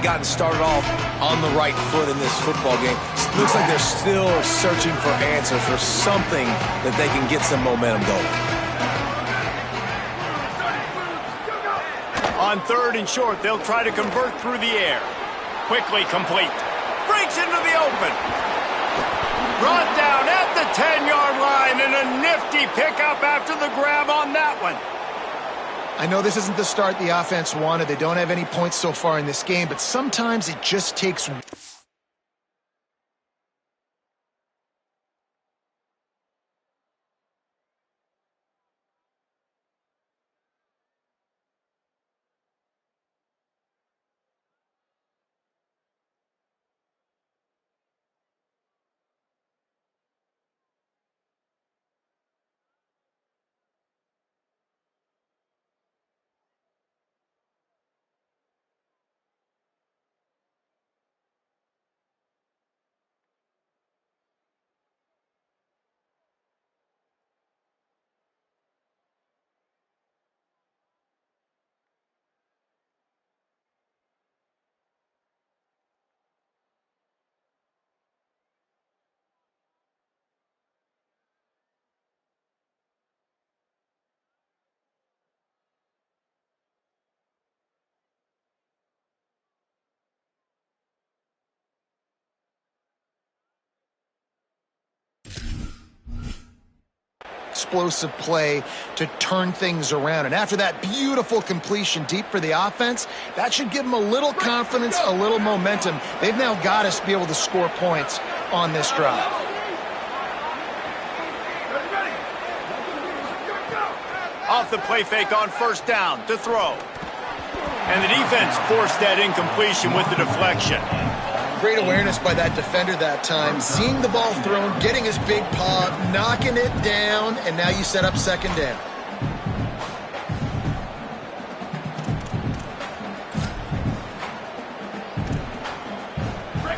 Gotten started off on the right foot in this football game. Looks like they're still searching for answers, for something that they can get some momentum going. On 3rd and short, they'll try to convert through the air. Quickly complete. Breaks into the open. Brought down at the 10-yard line, and a nifty pickup after the grab on that one. I know this isn't the start the offense wanted. They don't have any points so far in this game, but sometimes it just takes... Explosive play to turn things around. And after that beautiful completion deep for the offense, that should give them a little confidence, a little momentum. They've now got us to be able to score points on this drive. Off the play fake on 1st down to throw. And the defense forced that incompletion with the deflection. Great awareness by that defender that time. Seeing the ball thrown, getting his big paw, knocking it down, and now you set up 2nd down.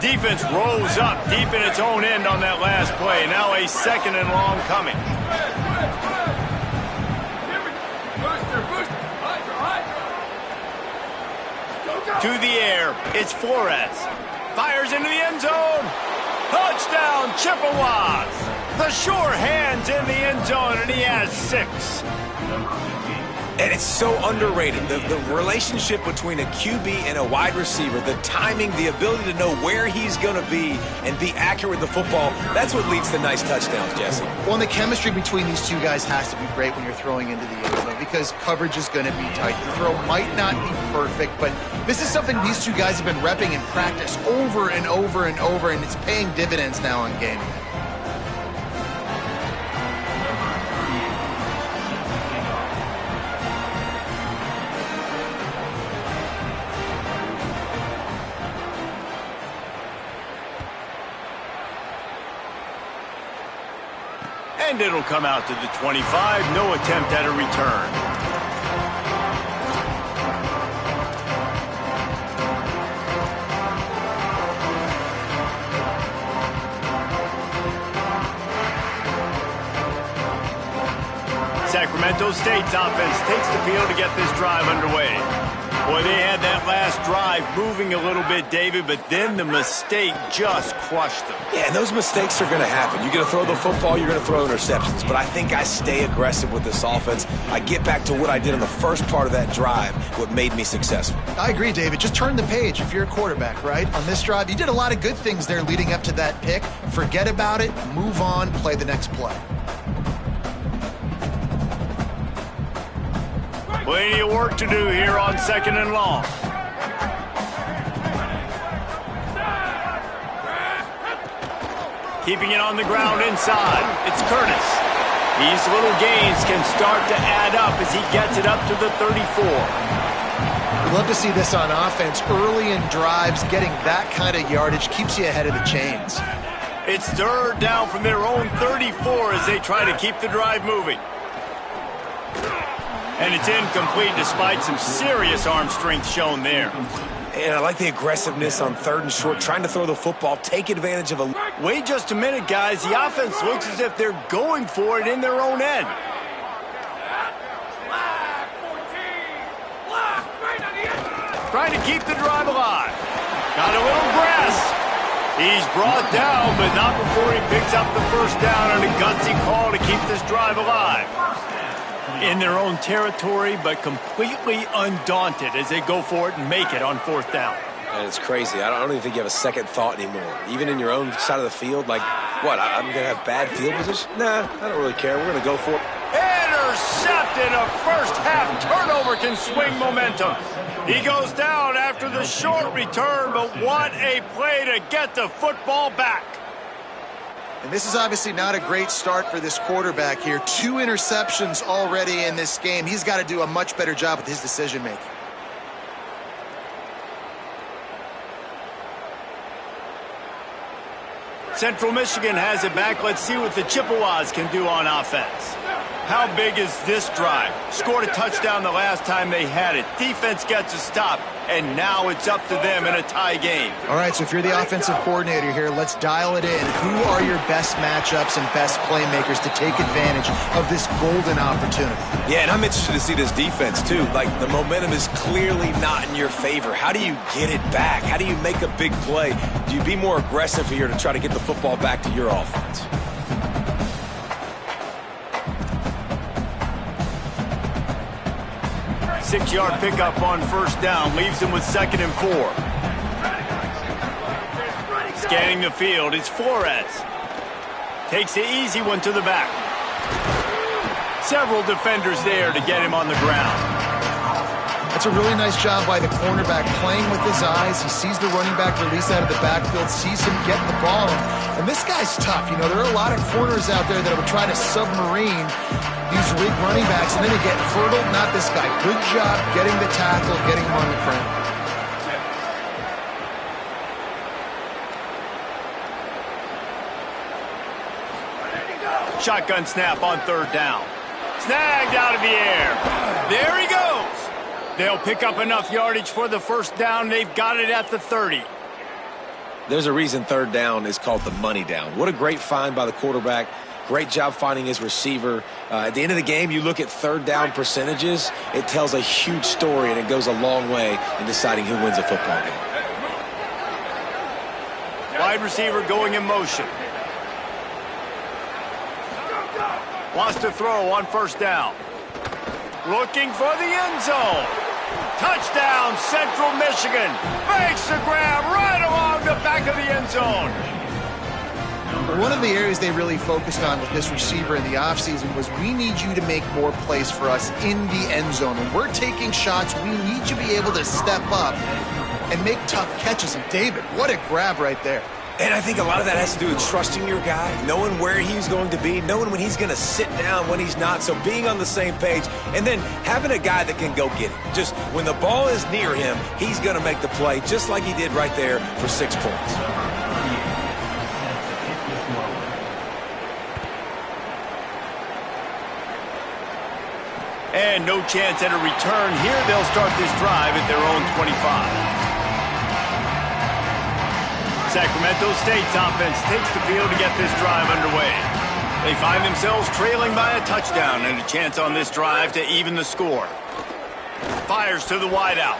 Defense rose up deep in its own end on that last play. Now a 2nd and long coming. To the air, it's Flores. Fires into the end zone. Touchdown, Chippewas. The sure hands in the end zone, and he has 6. And it's so underrated. The relationship between a QB and a wide receiver, the timing, the ability to know where he's going to be and be accurate with the football, that's what leads to nice touchdowns, Jesse. Well, and the chemistry between these two guys has to be great when you're throwing into the end zone because coverage is going to be tight. The throw might not be perfect, but this is something these two guys have been repping in practice over and over and over, and it's paying dividends now on game day. And it'll come out to the 25. No attempt at a return. Sacramento State's offense takes the field to get this drive underway. Boy, they had that last drive moving a little bit, David, but then the mistake just crushed them. Yeah, and those mistakes are going to happen. You're going to throw the football, you're going to throw interceptions. But I think I stay aggressive with this offense. I get back to what I did in the first part of that drive, what made me successful. I agree, David. Just turn the page if you're a quarterback, right? On this drive, you did a lot of good things there leading up to that pick. Forget about it, move on, play the next play. Plenty of work to do here on 2nd and long. Keeping it on the ground inside. It's Curtis. These little gains can start to add up as he gets it up to the 34. We'd love to see this on offense. Early in drives, getting that kind of yardage keeps you ahead of the chains. It's 3rd down from their own 34 as they try to keep the drive moving. And it's incomplete despite some serious arm strength shown there. And I like the aggressiveness on 3rd and short, trying to throw the football, take advantage of a... Wait just a minute, guys. The offense looks as if they're going for it in their own end. Trying to keep the drive alive. He's brought down, but not before he picks up the first down and a gutsy call to keep this drive alive. In their own territory, but completely undaunted as they go for it and make it on fourth down. And it's crazy. I don't even think you have a second thought anymore. Even in your own side of the field, like, what, I'm going to have bad field position? Nah, I don't really care. We're going to go for it. Intercepted. A first-half turnover can swing momentum. He goes down after the short return, but what a play to get the football back. And this is obviously not a great start for this quarterback here. 2 interceptions already in this game. He's got to do a much better job with his decision-making. Central Michigan has it back. Let's see what the Chippewas can do on offense. How big is this drive? Scored a touchdown the last time they had it. Defense gets a stop, and now it's up to them in a tie game. All right, so if you're the offensive coordinator here, let's dial it in. Who are your best matchups and best playmakers to take advantage of this golden opportunity? Yeah, and I'm interested to see this defense, too. Like, the momentum is clearly not in your favor. How do you get it back? How do you make a big play? Do you be more aggressive here to try to get the football back to your offense? Six-yard pickup on first down leaves him with 2nd and 4. Scanning the field, it's Flores. Takes the easy one to the back. Several defenders there to get him on the ground. That's a really nice job by the cornerback, playing with his eyes. He sees the running back release out of the backfield, sees him get the ball. And this guy's tough. You know, there are a lot of corners out there that would try to submarine these weak running backs, and then they get hurdled. Not this guy. Good job getting the tackle, getting him on the ground. Shotgun snap on third down. Snagged out of the air. There he goes. They'll pick up enough yardage for the first down. They've got it at the 30. There's a reason third down is called the money down. What a great find by the quarterback. Great job finding his receiver. At the end of the game, you look at third down percentages. It tells a huge story, and it goes a long way in deciding who wins a football game. Wide receiver going in motion. Wants to throw on first down. Looking for the end zone. Touchdown, Central Michigan. Makes the grab right along the back of the end zone. One of the areas they really focused on with this receiver in the offseason was, we need you to make more plays for us in the end zone. When we're taking shots, we need you to be able to step up and make tough catches. And David, what a grab right there. And I think a lot of that has to do with trusting your guy, knowing where he's going to be, knowing when he's going to sit down, when he's not. So being on the same page, and then having a guy that can go get it. Just when the ball is near him, he's going to make the play, just like he did right there for 6 points. And no chance at a return here. They'll start this drive at their own 25. Sacramento State's offense takes the field to get this drive underway. They find themselves trailing by a touchdown and a chance on this drive to even the score. Fires to the wideout.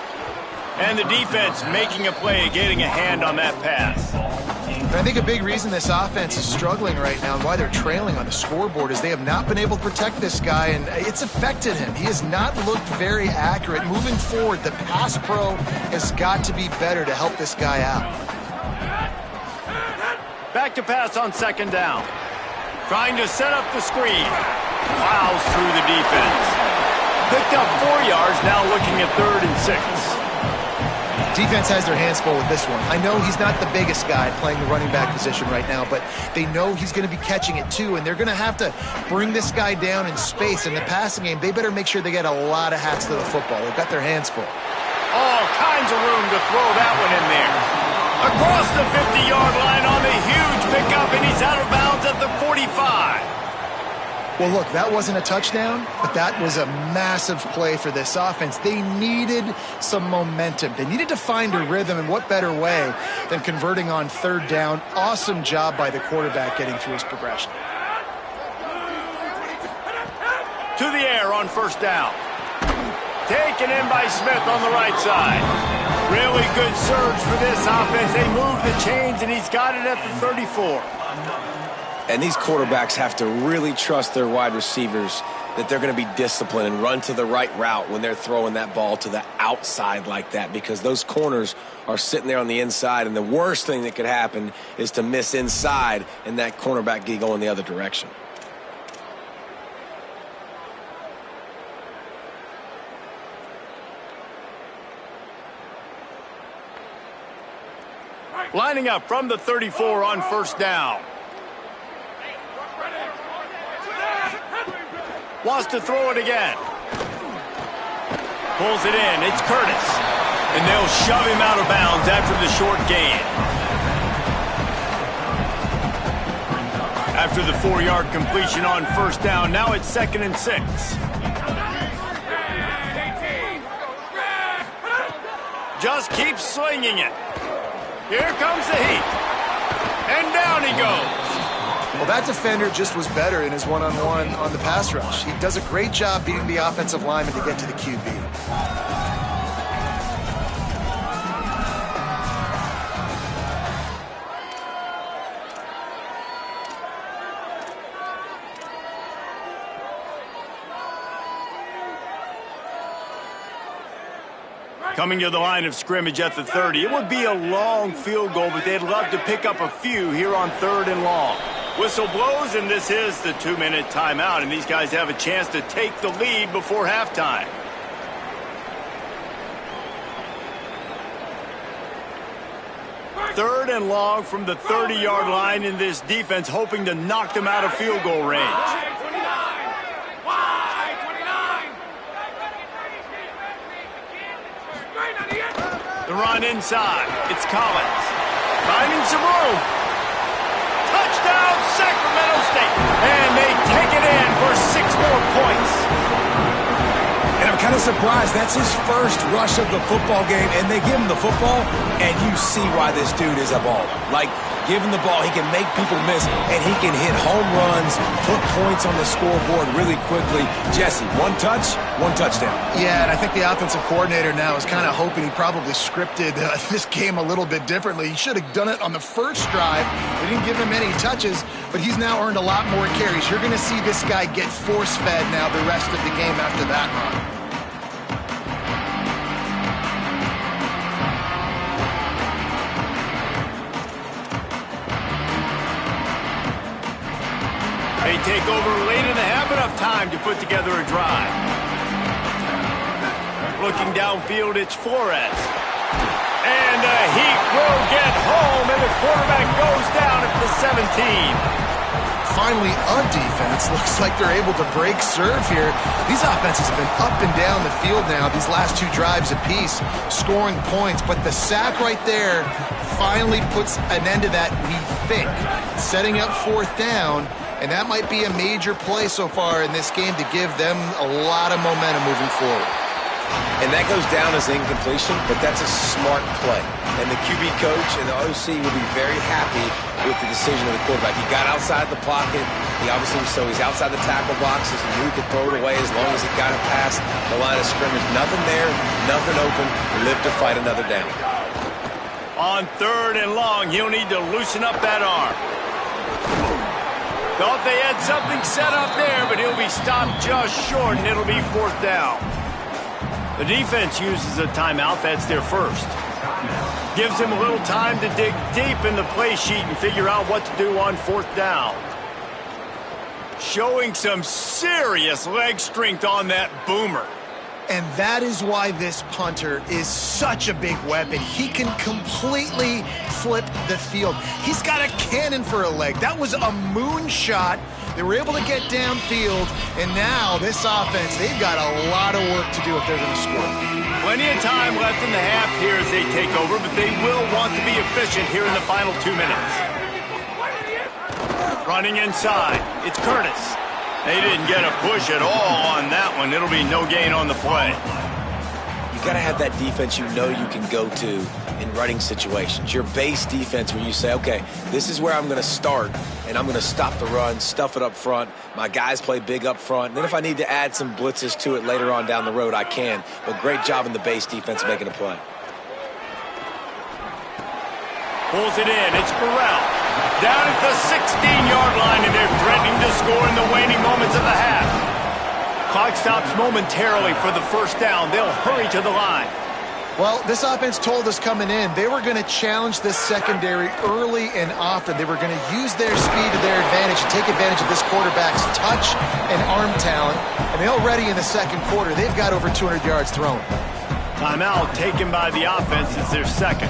And the defense making a play, getting a hand on that pass. And I think a big reason this offense is struggling right now and why they're trailing on the scoreboard is they have not been able to protect this guy, and it's affected him. He has not looked very accurate. Moving forward, the pass pro has got to be better to help this guy out. Back to pass on second down. Trying to set up the screen. Plows through the defense. Picked up 4 yards, now looking at 3rd and 6. Defense has their hands full with this one. I know he's not the biggest guy playing the running back position right now, but they know he's going to be catching it too, and they're going to have to bring this guy down in space. In the passing game, they better make sure they get a lot of hats to the football. They've got their hands full. All kinds of room to throw that one in there. Across the 50-yard line on the huge pickup, and he's out of bounds at the 45. Well, look, that wasn't a touchdown, but that was a massive play for this offense. They needed some momentum. They needed to find a rhythm, and what better way than converting on third down. Awesome job by the quarterback getting through his progression. To the air on first down. Taken in by Smith on the right side. Really good surge for this offense. They move the chains, and he's got it at the 34. And these quarterbacks have to really trust their wide receivers that they're going to be disciplined and run to the right route when they're throwing that ball to the outside like that, because those corners are sitting there on the inside, and the worst thing that could happen is to miss inside and that cornerback get going the other direction. Lining up from the 34 on first down. Wants to throw it again. Pulls it in. It's Curtis. And they'll shove him out of bounds after the short gain. After the 4-yard completion on first down, now it's 2nd and 6. Just keep slinging it. Here comes the heat. And down he goes. Well, that defender just was better in his one-on-one on the pass rush. He does a great job beating the offensive lineman to get to the QB. Coming to the line of scrimmage at the 30. It would be a long field goal, but they'd love to pick up a few here on 3rd and long. Whistle blows, and this is the 2-minute timeout, and these guys have a chance to take the lead before halftime. Third and long from the 30-yard line, in this defense hoping to knock them out of field goal range. The run inside. It's Collins. Finding some room. Touchdown, Sacramento State. And they take it in for 6 more points. And I'm kind of surprised. That's his first rush of the football game, and they give him the football, and you see why this dude is a baller. Like, give him the ball, he can make people miss, and he can hit home runs, put points on the scoreboard really quickly. Jesse, 1 touch, 1 touchdown. Yeah, and I think the offensive coordinator now is kind of hoping he probably scripted this game a little bit differently. He should have done it on the first drive. They didn't give him any touches, but he's now earned a lot more carries. You're going to see this guy get force-fed now the rest of the game after that run. They take over late in the half, enough time to put together a drive. Looking downfield, it's Flores. And the Heat will get home, and the quarterback goes down at the 17. Finally, on defense, looks like they're able to break serve here. These offenses have been up and down the field now, these last 2 drives apiece, scoring points. But the sack right there finally puts an end to that, we think, setting up 4th down. And that might be a major play so far in this game to give them a lot of momentum moving forward. And that goes down as incompletion, but that's a smart play. And the QB coach and the OC will be very happy with the decision of the quarterback. He got outside the pocket. He's outside the tackle boxes. He knew he could throw it away as long as he got it past the line of scrimmage. Nothing there, nothing open. Live to fight another down. On 3rd and long, he'll need to loosen up that arm. Thought they had something set up there, but he'll be stopped just short, and it'll be 4th down. The defense uses a timeout. That's their first. Gives them a little time to dig deep in the play sheet and figure out what to do on 4th down. Showing some serious leg strength on that boomer. And that is why this punter is such a big weapon. He can completely flip the field. He's got a cannon for a leg. That was a moonshot. They were able to get downfield, and now this offense, they've got a lot of work to do if they're going to score. Plenty of time left in the half here as they take over, but they will want to be efficient here in the final 2 minutes. Running inside, it's Curtis. They didn't get a push at all on that one. It'll be no gain on the play. You got to have that defense you know you can go to in running situations. Your base defense where you say, okay, this is where I'm going to start, and I'm going to stop the run, stuff it up front. My guys play big up front. And then if I need to add some blitzes to it later on down the road, I can. But great job in the base defense making a play. Pulls it in. It's Burrell. Down at the 16-yard line, and they're threatening to score in the waning moments of the half. Clock stops momentarily for the first down. They'll hurry to the line. Well, this offense told us coming in they were going to challenge this secondary early and often. They were going to use their speed to their advantage and take advantage of this quarterback's touch and arm talent. And already in the second quarter, they've got over 200 yards thrown. Timeout taken by the offense is their second.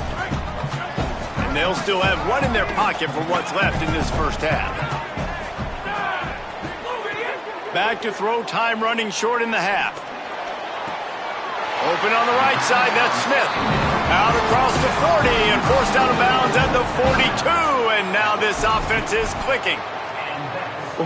And they'll still have one in their pocket for what's left in this first half. Back to throw, time running short in the half. Open on the right side, that's Smith. Out across the 40 and forced out of bounds at the 42. And now this offense is clicking.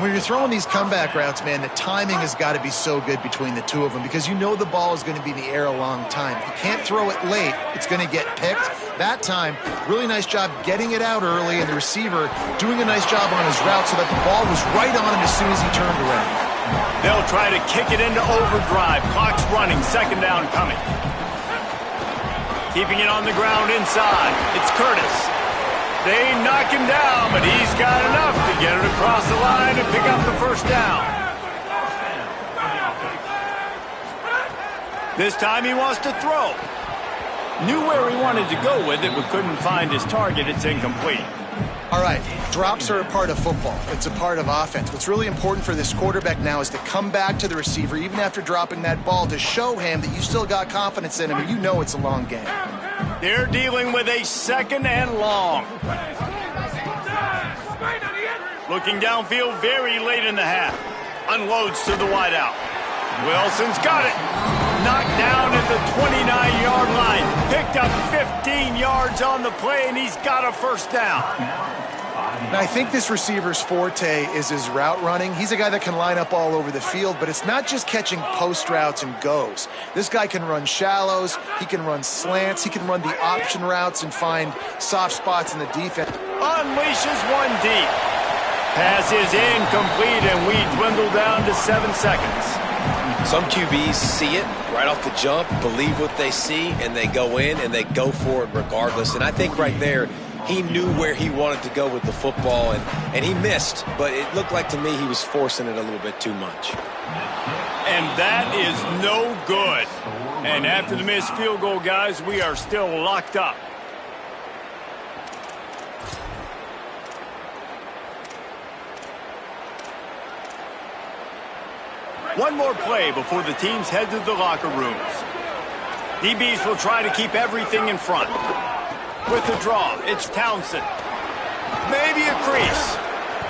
When you're throwing these comeback routes, man, the timing has got to be so good between the two of them because you know the ball is going to be in the air a long time. If you can't throw it late, it's going to get picked. That time, really nice job getting it out early, and the receiver doing a nice job on his route so that the ball was right on him as soon as he turned around. They'll try to kick it into overdrive. Clock's running, second down coming. Keeping it on the ground inside. It's Curtis. They knock him down, but he's got enough to get it across the line and pick up the first down. This time he wants to throw. Knew where he wanted to go with it, but couldn't find his target. It's incomplete. All right, drops are a part of football. It's a part of offense. What's really important for this quarterback now is to come back to the receiver, even after dropping that ball, to show him that you still got confidence in him and you know it's a long game. They're dealing with a second and long. Looking downfield very late in the half. Unloads to the wideout. Wilson's got it. Knocked down at the 29-yard line. Picked up 15 yards on the play, and he's got a first down. Now, I think this receiver's forte is his route running. He's a guy that can line up all over the field, but it's not just catching post routes and goes. This guy can run shallows, he can run slants, he can run the option routes and find soft spots in the defense. Unleashes one deep. Pass is incomplete, and we dwindle down to 7 seconds. Some QBs see it right off the jump, believe what they see, and they go in and they go for it regardless. And I think right there, he knew where he wanted to go with the football, and he missed, but it looked like to me he was forcing it a little bit too much. And that is no good. And after the missed field goal, guys, we are still locked up. One more play before the teams head to the locker rooms. DBs will try to keep everything in front. With the draw, it's Townsend. Maybe a crease.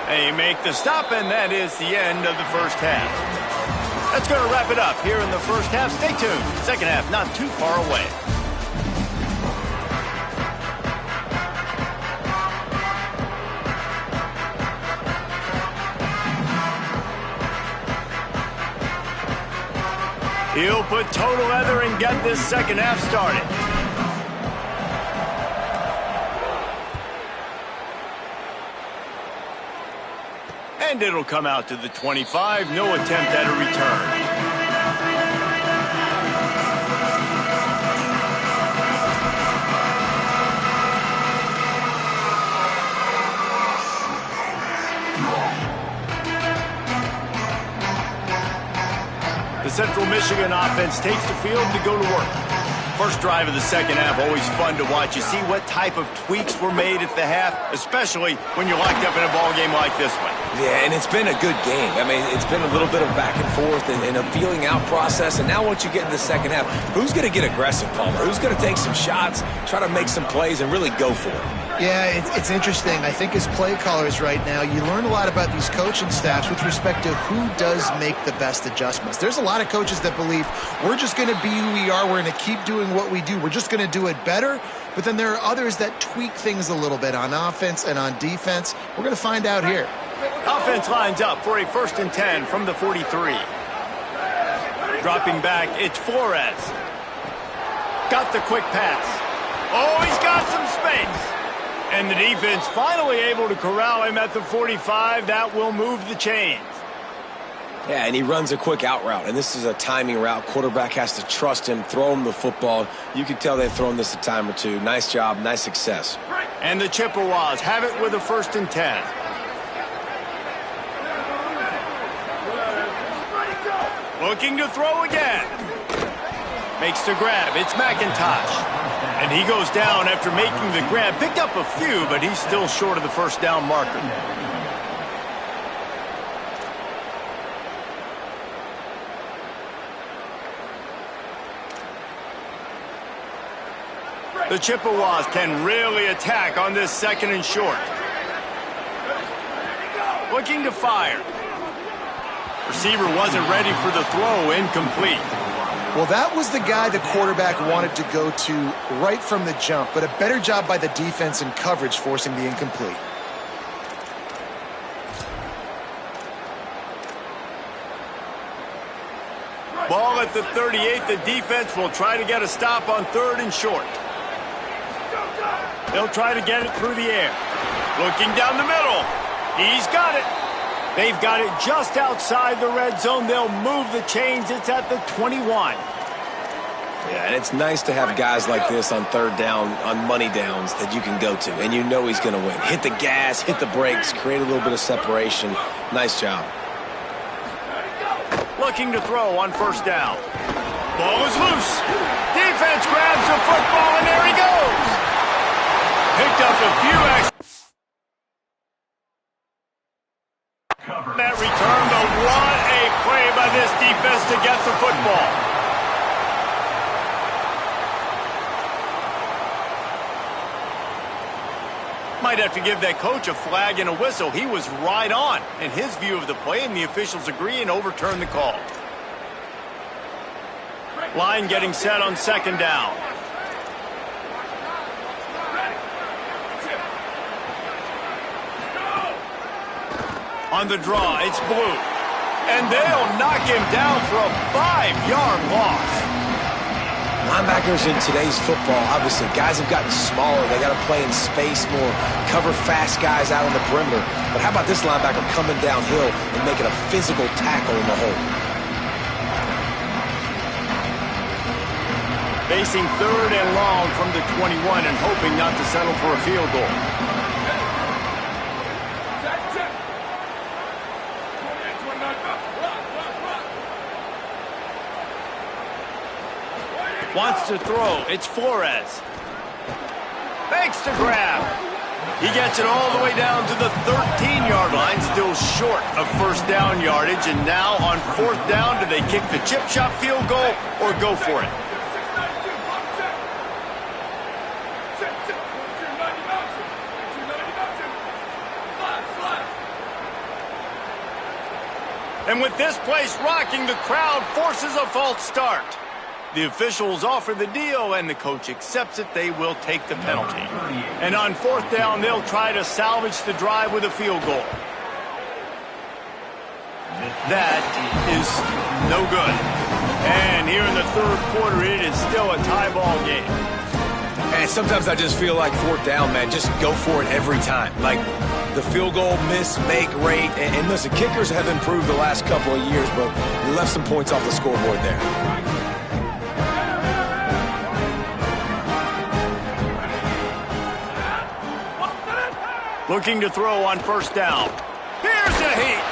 They make the stop, and that is the end of the first half. That's going to wrap it up here in the first half. Stay tuned. Second half not too far away. He'll put total leather and get this second half started. And it'll come out to the 25. No attempt at a return. The Central Michigan offense takes the field to go to work. First drive of the second half, always fun to watch. You see what type of tweaks were made at the half, especially when you're locked up in a ball game like this one. Yeah, and it's been a good game. I mean, it's been a little bit of back and forth and a feeling out process. And now once you get in the second half, who's going to get aggressive, Palmer? Who's going to take some shots, try to make some plays, and really go for it? Yeah, it's interesting. I think as play callers right now, you learn a lot about these coaching staffs with respect to who does make the best adjustments. There's a lot of coaches that believe we're just going to be who we are. We're going to keep doing what we do. We're just going to do it better. But then there are others that tweak things a little bit on offense and on defense. We're going to find out here. Offense lines up for a 1st and 10 from the 43. Dropping back, it's Flores. Got the quick pass. Oh, he's got some space. And the defense finally able to corral him at the 45. That will move the chains. Yeah, and he runs a quick out route, and this is a timing route. Quarterback has to trust him, throw him the football. You can tell they've thrown this a time or two. Nice job, nice success. And the Chippewas have it with a 1st and 10. Looking to throw again. Makes the grab. It's McIntosh. And he goes down after making the grab. Picked up a few, but he's still short of the 1st down marker. The Chippewas can really attack on this 2nd and short. Looking to fire. Receiver wasn't ready for the throw, incomplete. Well, that was the guy the quarterback wanted to go to right from the jump, but a better job by the defense in coverage forcing the incomplete. Ball at the 38. The defense will try to get a stop on 3rd and short. They'll try to get it through the air. Looking down the middle. He's got it. They've got it just outside the red zone. They'll move the chains. It's at the 21. Yeah, and it's nice to have guys like this on 3rd down, on money downs that you can go to, and you know he's going to win. Hit the gas, hit the brakes, create a little bit of separation. Nice job. Looking to throw on 1st down. Ball is loose. Defense grabs the football, and there he goes. Picked up a few extra. That return, but what a play by this defense to get the football. Might have to give that coach a flag and a whistle. He was right on in his view of the play, and the officials agree and overturn the call. Line getting set on 2nd down. On the draw, it's Blue. And they'll knock him down for a 5-yard loss. Linebackers in today's football, obviously, guys have gotten smaller. They got to play in space more, cover fast guys out on the perimeter. But how about this linebacker coming downhill and making a physical tackle in the hole? Facing 3rd and long from the 21 and hoping not to settle for a field goal. Wants to throw. It's Flores. Makes the grab. He gets it all the way down to the 13-yard line, still short of 1st down yardage. And now on 4th down, do they kick the chip shot field goal or go for it? And with this place rocking, the crowd forces a false start. The officials offer the deal, and the coach accepts it. They will take the penalty. And on 4th down, they'll try to salvage the drive with a field goal. That is no good. And here in the 3rd quarter, it is still a tie ball game. And sometimes I just feel like 4th down, man, just go for it every time. Like the field goal miss, make rate. And listen, kickers have improved the last couple of years, but we left some points off the scoreboard there. Looking to throw on 1st down. Here's a heat.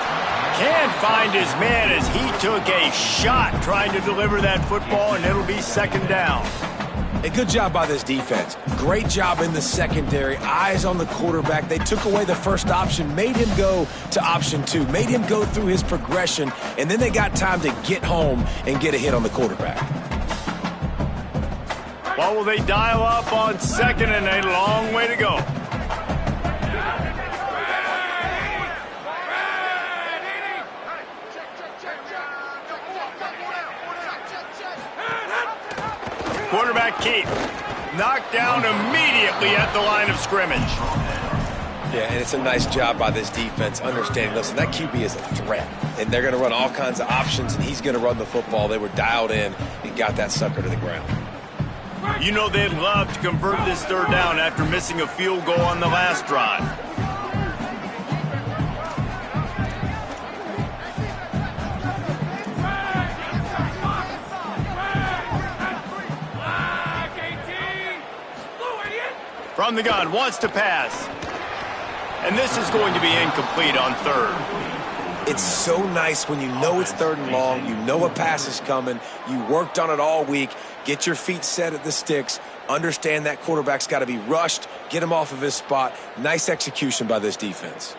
Can't find his man as he took a shot trying to deliver that football, and it'll be 2nd down. A good job by this defense. Great job in the secondary. Eyes on the quarterback. They took away the first option, made him go to option 2, made him go through his progression, and then they got time to get home and get a hit on the quarterback. What will they dial up on 2nd and a long way to go? Quarterback keep. Knocked down immediately at the line of scrimmage. Yeah, and it's a nice job by this defense understanding, listen, that QB is a threat. And they're going to run all kinds of options, and he's going to run the football. They were dialed in and got that sucker to the ground. You know they'd love to convert this 3rd down after missing a field goal on the last drive. From the gun, wants to pass. And this is going to be incomplete on third. It's so nice when you know it's third and long, you know a pass is coming, you worked on it all week, get your feet set at the sticks, understand that quarterback's got to be rushed, get him off of his spot. Nice execution by this defense.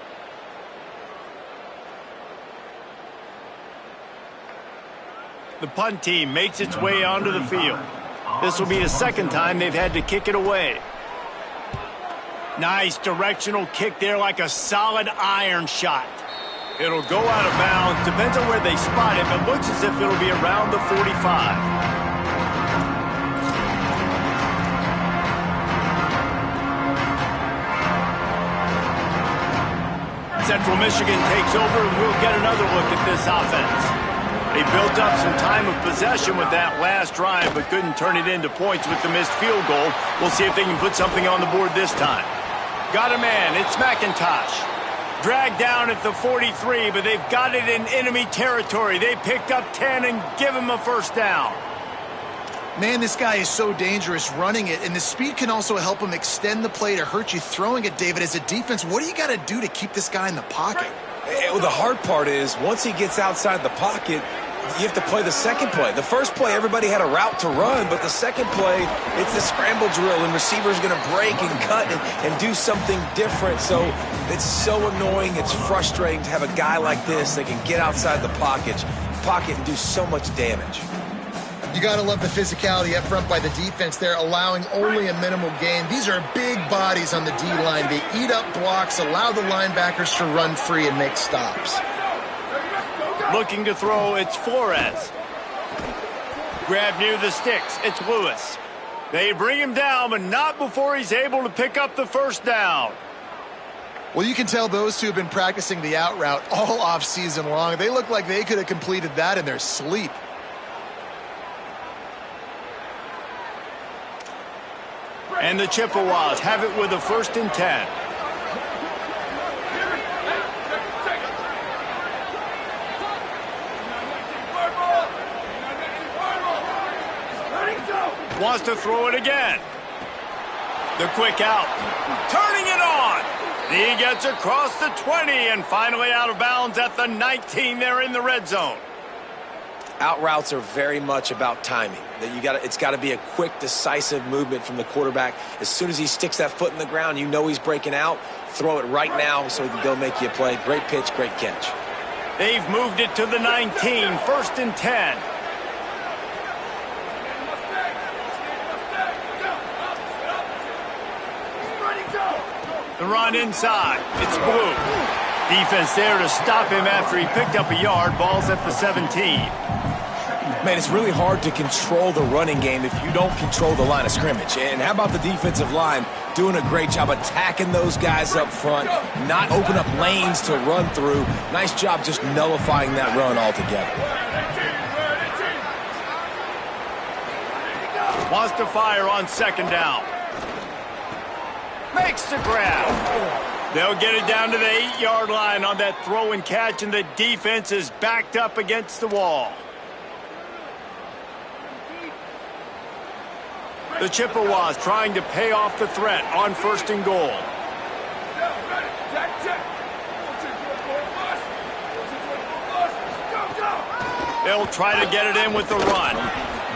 The punt team makes its way onto the field. This will be the second time they've had to kick it away. Nice directional kick there, like a solid iron shot. It'll go out of bounds. Depends on where they spot it, but looks as if it'll be around the 45. Central Michigan takes over, and we'll get another look at this offense. They built up some time of possession with that last drive, but couldn't turn it into points with the missed field goal. We'll see if they can put something on the board this time. Got a man. It's McIntosh. Dragged down at the 43, but they've got it in enemy territory. They picked up 10 and give him a first down. Man, this guy is so dangerous running it, and the speed can also help him extend the play to hurt you throwing it, David. As a defense, what do you got to do to keep this guy in the pocket? Well, the hard part is once he gets outside the pocket, you have to play the second play. The first play, everybody had a route to run, but the second play, it's the scramble drill, and receivers going to break and cut and do something different. So it's so annoying. It's frustrating to have a guy like this that can get outside the pocket and do so much damage. You got to love the physicality up front by the defense there, allowing only a minimal gain. These are big bodies on the D-line. They eat up blocks, allow the linebackers to run free and make stops. Looking to throw, it's Flores. Grab near the sticks, it's Lewis. They bring him down, but not before he's able to pick up the first down. Well, you can tell those two have been practicing the out route all off-season long. They look like they could have completed that in their sleep. And the Chippewas have it with a 1st and 10. Wants to throw it again. The quick out. Turning it on. He gets across the 20 and finally out of bounds at the 19. They're in the red zone. Out routes are very much about timing. It's got to be a quick, decisive movement from the quarterback. As soon as he sticks that foot in the ground, you know he's breaking out. Throw it right now so he can go make you a play. Great pitch, great catch. They've moved it to the 19, 1st and 10. The run inside. It's Blue. Defense there to stop him after he picked up a yard. Ball's at the 17. Man, it's really hard to control the running game if you don't control the line of scrimmage. And how about the defensive line doing a great job attacking those guys up front, not open up lanes to run through. Nice job just nullifying that run altogether. Wants to fire on 2nd down. Makes the grab. They'll get it down to the 8-yard line on that throw and catch, and the defense is backed up against the wall. The Chippewas trying to pay off the threat on 1st and goal. They'll try to get it in with the run.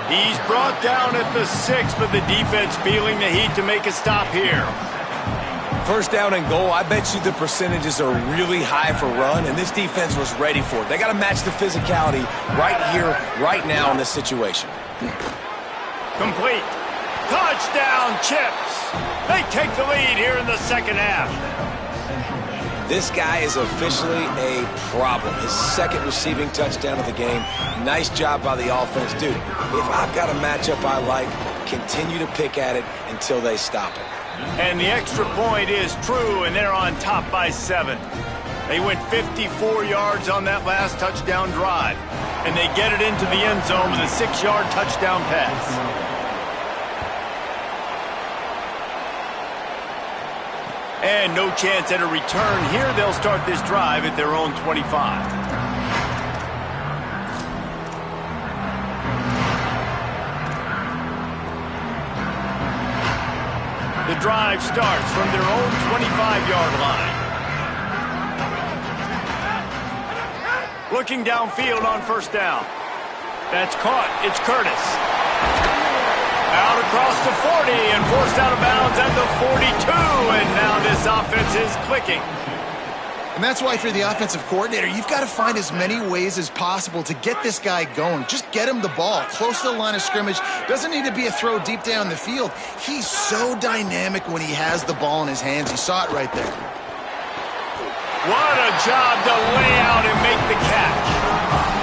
He's brought down at the 6, but the defense feeling the heat to make a stop here. 1st down and goal, I bet you the percentages are really high for run, and this defense was ready for it. They got to match the physicality right here, right now in this situation. Complete. Touchdown, Chips. They take the lead here in the 2nd half. This guy is officially a problem. His 2nd receiving touchdown of the game. Nice job by the offense. Dude, if I've got a matchup I like, continue to pick at it until they stop it. And the extra point is true, and they're on top by 7. They went 54 yards on that last touchdown drive, and they get it into the end zone with a 6-yard touchdown pass. And no chance at a return here. They'll start this drive at their own 25. The drive starts from their own 25-yard line. Looking downfield on first down. That's caught. It's Curtis. Out across the 40 and forced out of bounds at the 42. And now this offense is clicking. And that's why if you're the offensive coordinator, you've got to find as many ways as possible to get this guy going. Just get him the ball close to the line of scrimmage. Doesn't need to be a throw deep down the field. He's so dynamic when he has the ball in his hands. You saw it right there. What a job to lay out and make the catch.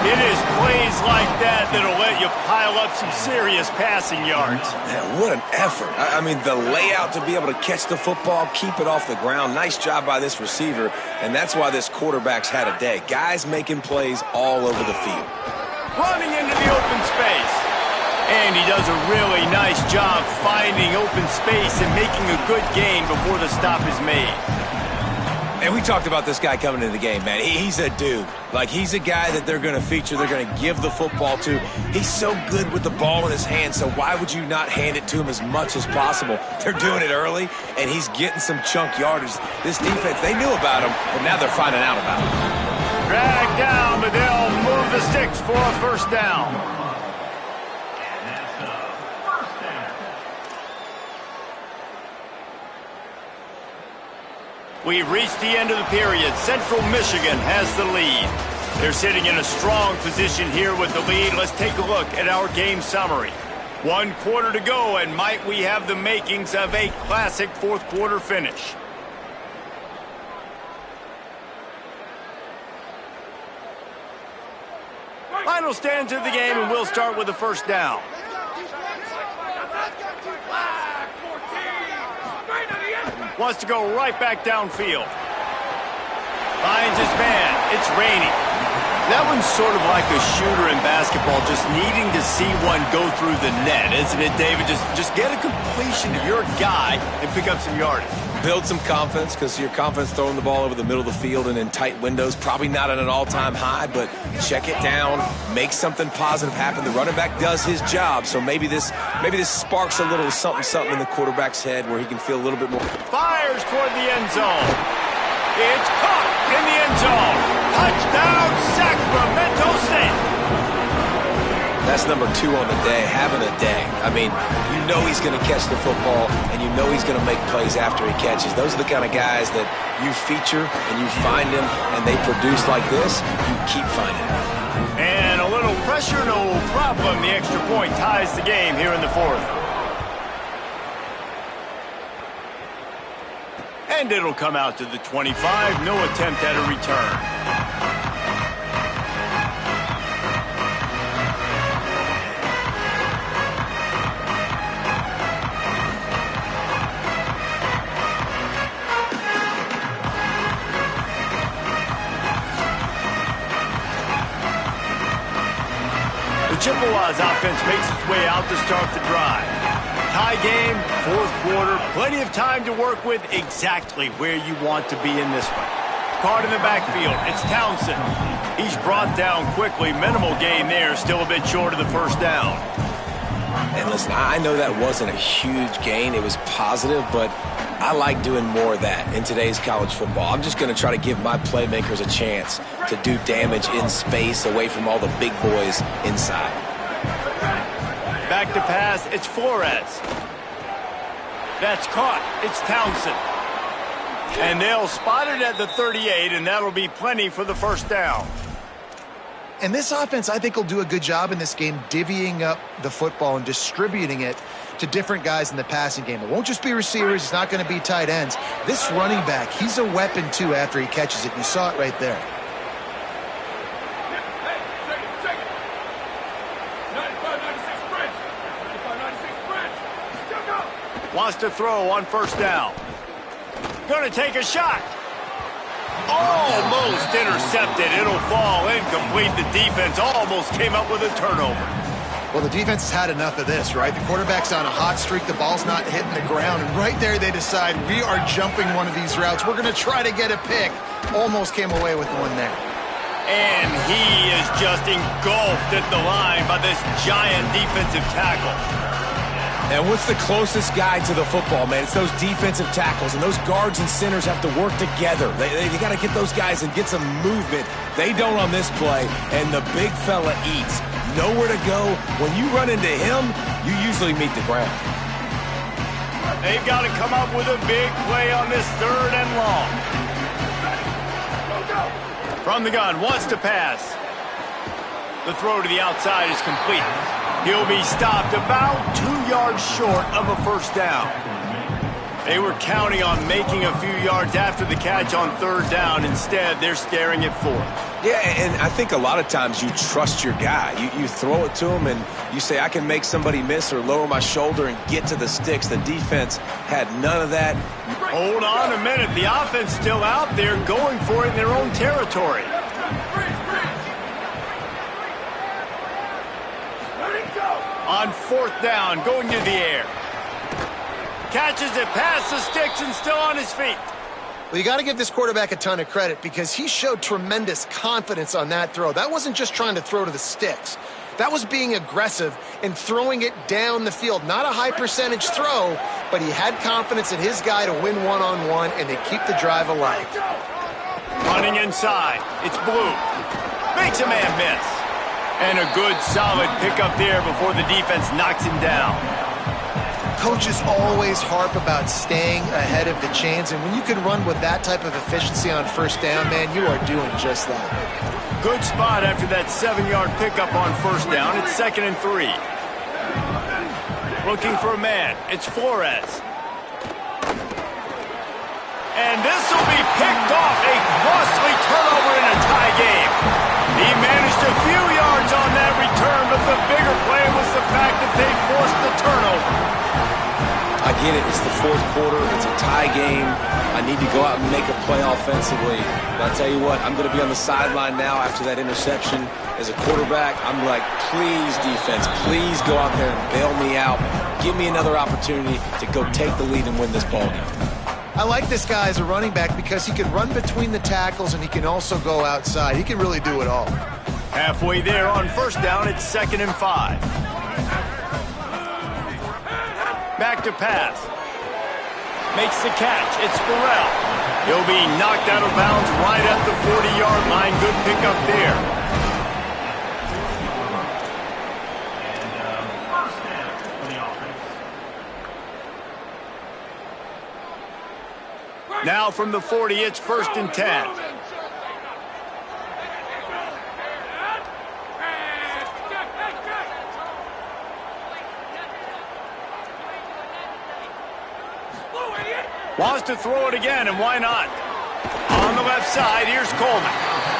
It is plays like that that'll let you pile up some serious passing yards. Man, what an effort. I mean, the layout to be able to catch the football, keep it off the ground. Nice job by this receiver, and that's why this quarterback's had a day. Guys making plays all over the field. Running into the open space. And he does a really nice job finding open space and making a good gain before the stop is made. And we talked about this guy coming into the game, man. He's a dude. Like, he's a guy that they're going to feature, they're going to give the football to. He's so good with the ball in his hand, so why would you not hand it to him as much as possible? They're doing it early, and he's getting some chunk yardage. This defense, they knew about him, but now they're finding out about him. Drag down, but they'll move the sticks for a first down. We've reached the end of the period. Central Michigan has the lead. They're sitting in a strong position here with the lead. Let's take a look at our game summary. 1 quarter to go, and might we have the makings of a classic fourth quarter finish. Final stands of the game, and we'll start with the first down. Wants to go right back downfield. Finds his man. It's raining. That one's sort of like a shooter in basketball, just needing to see one go through the net, isn't it, David? Just get a completion to your guy and pick up some yardage. Build some confidence, because your confidence throwing the ball over the middle of the field and in tight windows, probably not at an all-time high, but check it down, make something positive happen. The running back does his job, so maybe this sparks a little something in the quarterback's head where he can feel a little bit more. Fires toward the end zone. It's caught in the end zone. Touchdown, Sacramento State. That's number 2 on the day, having a day. I mean, you know he's going to catch the football, and you know he's going to make plays after he catches. Those are the kind of guys that you feature, and you find them, and they produce like this, you keep finding them. And a little pressure, no problem. The extra point ties the game here in the fourth. And it'll come out to the 25. No attempt at a return. The Chippewas offense makes its way out to start the drive. Tie game, fourth quarter, plenty of time to work with, exactly where you want to be in this one. Caught in the backfield, it's Townsend. He's brought down quickly, minimal gain there, still a bit short of the first down. And listen, I know that wasn't a huge gain, it was positive, but I like doing more of that in today's college football. I'm just going to try to give my playmakers a chance to do damage in space away from all the big boys inside. Back to pass, it's Flores. That's caught, it's Townsend. And they'll spot it at the 38, and that'll be plenty for the first down. And this offense, I think, will do a good job in this game divvying up the football and distributing it to different guys in the passing game. It won't just be receivers. It's not going to be tight ends. This running back, he's a weapon, too, after he catches it. You saw it right there. Wants to throw on first down. Going to take a shot. Almost intercepted. It'll fall incomplete. The defense almost came up with a turnover. Well, the defense has had enough of this, right? The quarterback's on a hot streak. The ball's not hitting the ground. And right there, they decide, we are jumping one of these routes. We're going to try to get a pick. Almost came away with one there. And he is just engulfed at the line by this giant defensive tackle. And what's the closest guy to the football, man? It's those defensive tackles, and those guards and centers have to work together. They got to get those guys and get some movement. They don't on this play, and the big fella eats. Nowhere to go. When you run into him, you usually meet the ground. They've got to come up with a big play on this 3rd and long. From the gun, wants to pass. The throw to the outside is complete. He'll be stopped about 2 yards short of a first down. They were counting on making a few yards after the catch on 3rd down. Instead, they're staring at 4th. Yeah, and I think a lot of times you trust your guy. You throw it to him, and you say, I can make somebody miss or lower my shoulder and get to the sticks. The defense had none of that. Hold on a minute. The offense still out there going for it in their own territory. On 4th down, going to the air. Catches it past the sticks and still on his feet. Well, you got to give this quarterback a ton of credit because he showed tremendous confidence on that throw. That wasn't just trying to throw to the sticks. That was being aggressive and throwing it down the field. Not a high percentage throw, but he had confidence in his guy to win one-on-one, and they keep the drive alive. Running inside. It's Blue. Makes a man miss. And a good, solid pickup there before the defense knocks him down. Coaches always harp about staying ahead of the chains, and when you can run with that type of efficiency on 1st down, man, you are doing just that. Good spot after that 7-yard pickup on 1st down. It's 2nd and 3. Looking for a man. It's Flores. And this will be picked off. A costly turnover in a tie game. He managed a few yards on that return, but the bigger play was the fact that they forced the turnover. I get it. It's the 4th quarter. It's a tie game. I need to go out and make a play offensively. But I'll tell you what, I'm going to be on the sideline now after that interception. As a quarterback, I'm like, please, defense, please go out there and bail me out. Give me another opportunity to go take the lead and win this ball game. I like this guy as a running back because he can run between the tackles and he can also go outside. He can really do it all. Halfway there on 1st down, it's 2nd and 5. Back to pass. Makes the catch. It's Burrell. He'll be knocked out of bounds right at the 40-yard line. Good pickup there. Now from the 40, it's 1st and 10. Wants to throw it again, and why not? On the left side, here's Coleman.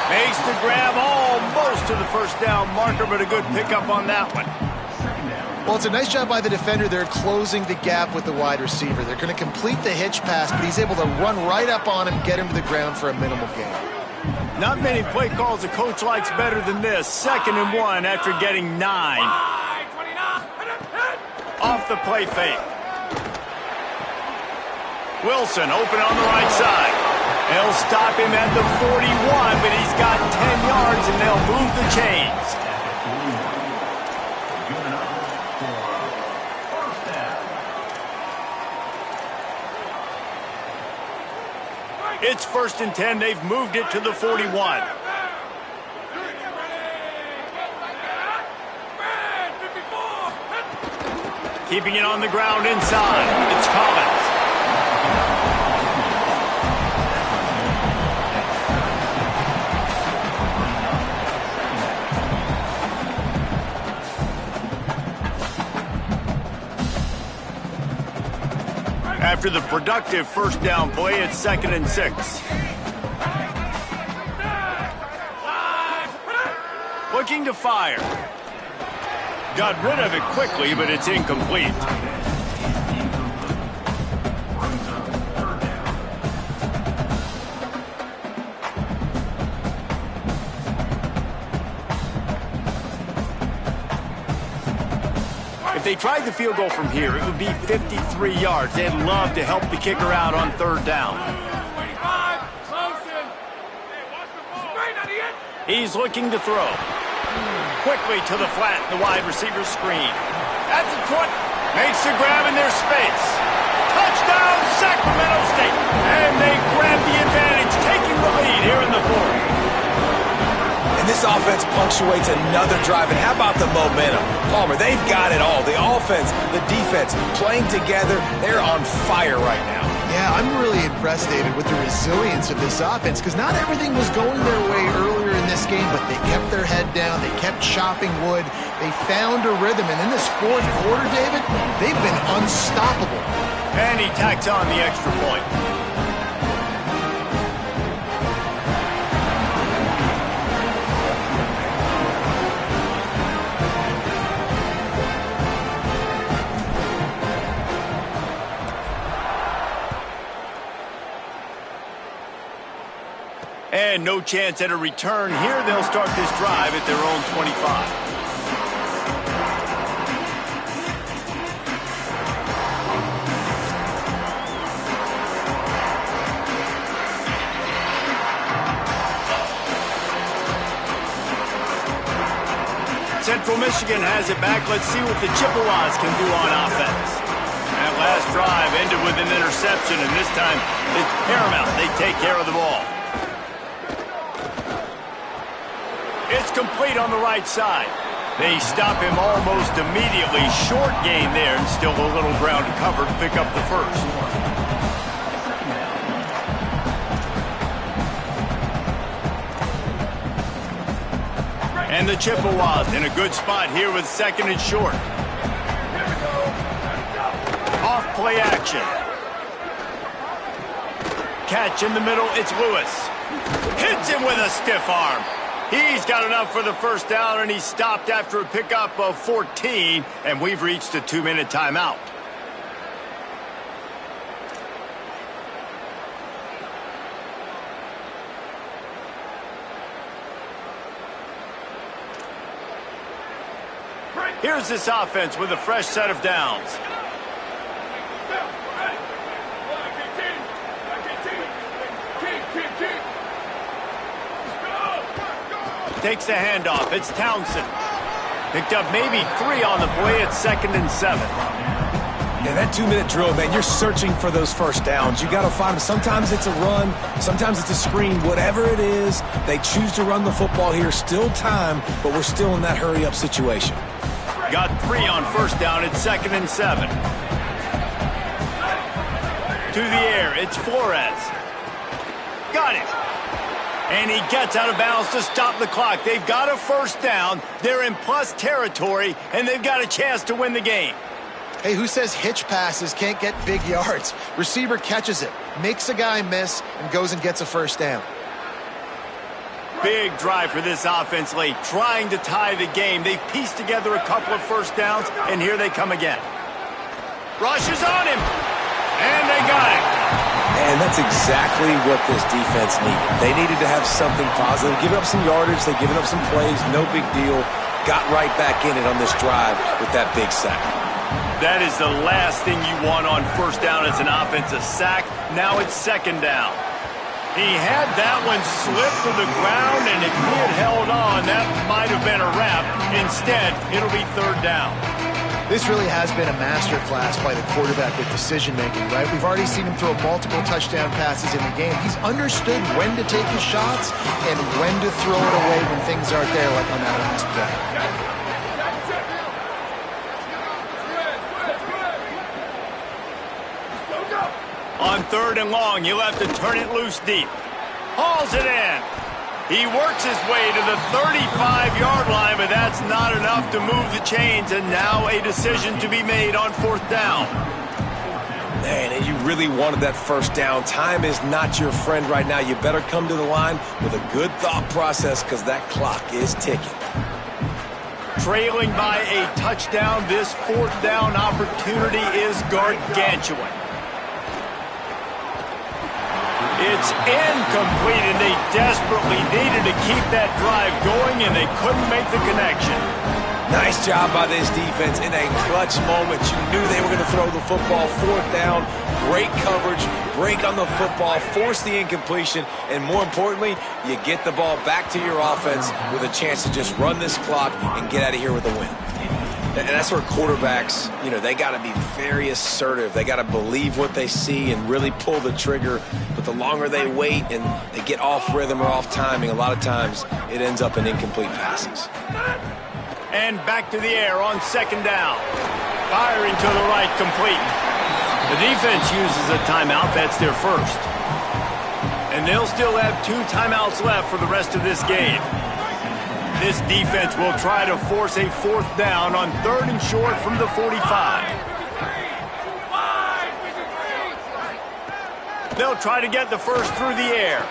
Makes the grab almost to the 1st down marker, but a good pickup on that one. Well, it's a nice job by the defender. They're closing the gap with the wide receiver. They're going to complete the hitch pass, but he's able to run right up on him, get him to the ground for a minimal gain. Not many play calls a coach likes better than this. 2nd and 1 after getting 9. Off the play fake. Wilson open on the right side. They'll stop him at the 41, but he's got 10 yards, and they'll move the chains. It's 1st and 10. They've moved it to the 41. Keeping it on the ground inside. It's Collins. After the productive 1st down play, it's 2nd and 6. Looking to fire. Got rid of it quickly, but it's incomplete. If they tried the field goal from here, it would be 53 yards. They'd love to help the kicker out on 3rd down. He's looking to throw. Quickly to the flat, the wide receiver screen. That's a 20. Makes the grab in their space. Touchdown, Sacramento State. And they grab the advantage, taking the lead here in the fourth. And this offense punctuates another drive. And how about the momentum? Palmer, they've got it all. The offense, the defense, playing together. They're on fire right now. Yeah, I'm really impressed, David, with the resilience of this offense, because not everything was going their way earlier in this game, but they kept their head down, they kept chopping wood, they found a rhythm, and in this fourth quarter, David, they've been unstoppable. And he tacks on the extra point. And no chance at a return here. They'll start this drive at their own 25. Central Michigan has it back. Let's see what the Chippewas can do on offense. That last drive ended with an interception, and this time it's paramount they take care of the ball. It's complete on the right side. They stop him almost immediately. Short gain there, and still a little ground to cover to pick up the first. And the Chippewas in a good spot here with second and short. Off play action. Catch in the middle, it's Lewis. Hits him with a stiff arm. He's got enough for the first down, and he's stopped after a pickup of 14, and we've reached a 2-minute timeout. Here's this offense with a fresh set of downs. Takes the handoff. It's Townsend. Picked up maybe 3 on the play at 2nd and 7. Yeah, that 2-minute drill, man, you're searching for those first downs. You got to find them. Sometimes it's a run. Sometimes it's a screen. Whatever it is, they choose to run the football here. Still time, but we're still in that hurry-up situation. Got 3 on first down at 2nd and 7. To the air, it's Flores. Got it. And he gets out of bounds to stop the clock. They've got a first down. They're in plus territory, and they've got a chance to win the game. Hey, who says hitch passes can't get big yards? Receiver catches it, makes a guy miss, and goes and gets a first down. Big drive for this offense late, trying to tie the game. They've pieced together a couple of first downs, and here they come again. Rush is on him, and they got it. And that's exactly what this defense needed. They needed to have something positive. Giving up some yardage, they've given up some plays, no big deal. Got right back in it on this drive with that big sack. That is the last thing you want on first down as an offensive sack. Now it's 2nd down. He had that one slip to the ground, and if he had held on, that might have been a wrap. Instead, it'll be 3rd down. This really has been a master class by the quarterback with decision-making, right? We've already seen him throw multiple touchdown passes in the game. He's understood when to take his shots and when to throw it away when things aren't there, like on that last play. On 3rd and long, he'll have to turn it loose deep. Hauls it in. He works his way to the 35-yard line, but that's not enough to move the chains, and now a decision to be made on 4th down. Man, and you really wanted that first down. Time is not your friend right now. You better come to the line with a good thought process because that clock is ticking. Trailing by a touchdown, this 4th down opportunity is gargantuan. It's incomplete, and they desperately needed to keep that drive going, and they couldn't make the connection. Nice job by this defense in a clutch moment. You knew they were going to throw the football. 4th down, great coverage, break on the football, force the incompletion, and more importantly, you get the ball back to your offense with a chance to just run this clock and get out of here with a win. And that's where quarterbacks, they got to be very assertive. They got to believe what they see and really pull the trigger. But the longer they wait and they get off rhythm or off timing, a lot of times it ends up in incomplete passes. And back to the air on second down. Firing to the right, complete. The defense uses a timeout. That's their first. And they'll still have 2 timeouts left for the rest of this game. This defense will try to force a 4th down on 3rd and short from the 45. They'll try to get the first through the air.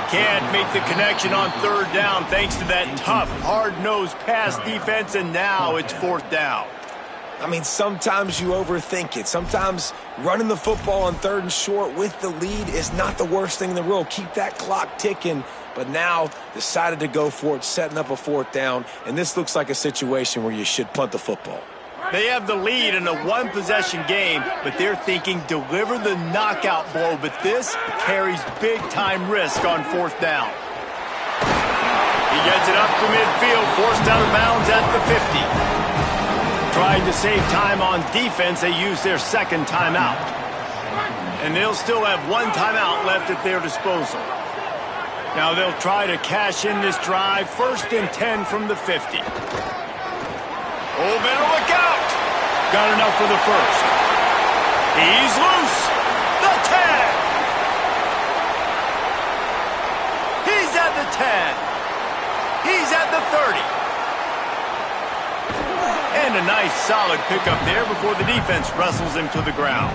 Can't make the connection on 3rd down thanks to that tough, hard-nosed pass defense, and now it's 4th down. I mean, sometimes you overthink it. Sometimes running the football on 3rd and short with the lead is not the worst thing in the world. Keep that clock ticking. But now decided to go for it, setting up a 4th down. And this looks like a situation where you should punt the football. They have the lead in a 1-possession game, but they're thinking deliver the knockout blow. But this carries big-time risk on 4th down. He gets it up to midfield, forced out of bounds at the 50. Trying to save time on defense, they use their 2nd timeout. And they'll still have 1 timeout left at their disposal. Now they'll try to cash in this drive, 1st and 10 from the 50. Oh, better look out! Got enough for the first. He's loose! The 10! He's at the 10. He's at the 30. And a nice solid pickup there before the defense wrestles him to the ground.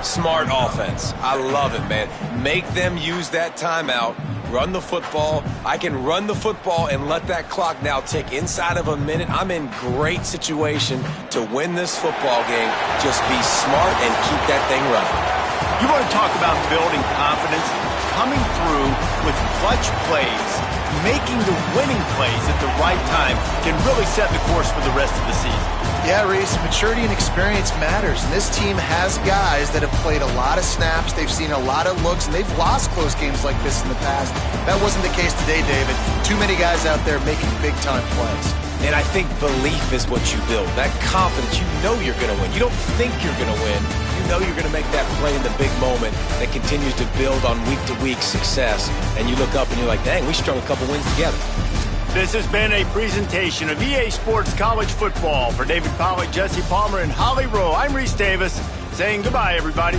Smart offense. I love it, man. Make them use that timeout. Run the football. I can run the football and let that clock now tick inside of a minute. I'm in great situation to win this football game. Just be smart and keep that thing running. You want to talk about building confidence? Coming through with clutch plays, making the winning plays at the right time can really set the course for the rest of the season. Yeah, Reese, maturity and experience matters. And this team has guys that have played a lot of snaps. They've seen a lot of looks, and they've lost close games like this in the past. That wasn't the case today, David. Too many guys out there making big-time plays. And I think belief is what you build. That confidence, you know you're going to win. You don't think you're going to win. You know you're going to make that play in the big moment that continues to build on week-to-week success. And you look up and you're like, dang, we strung a couple wins together. This has been a presentation of EA Sports College Football. For David Pollack, Jesse Palmer, and Holly Rowe, I'm Reese Davis, saying goodbye, everybody.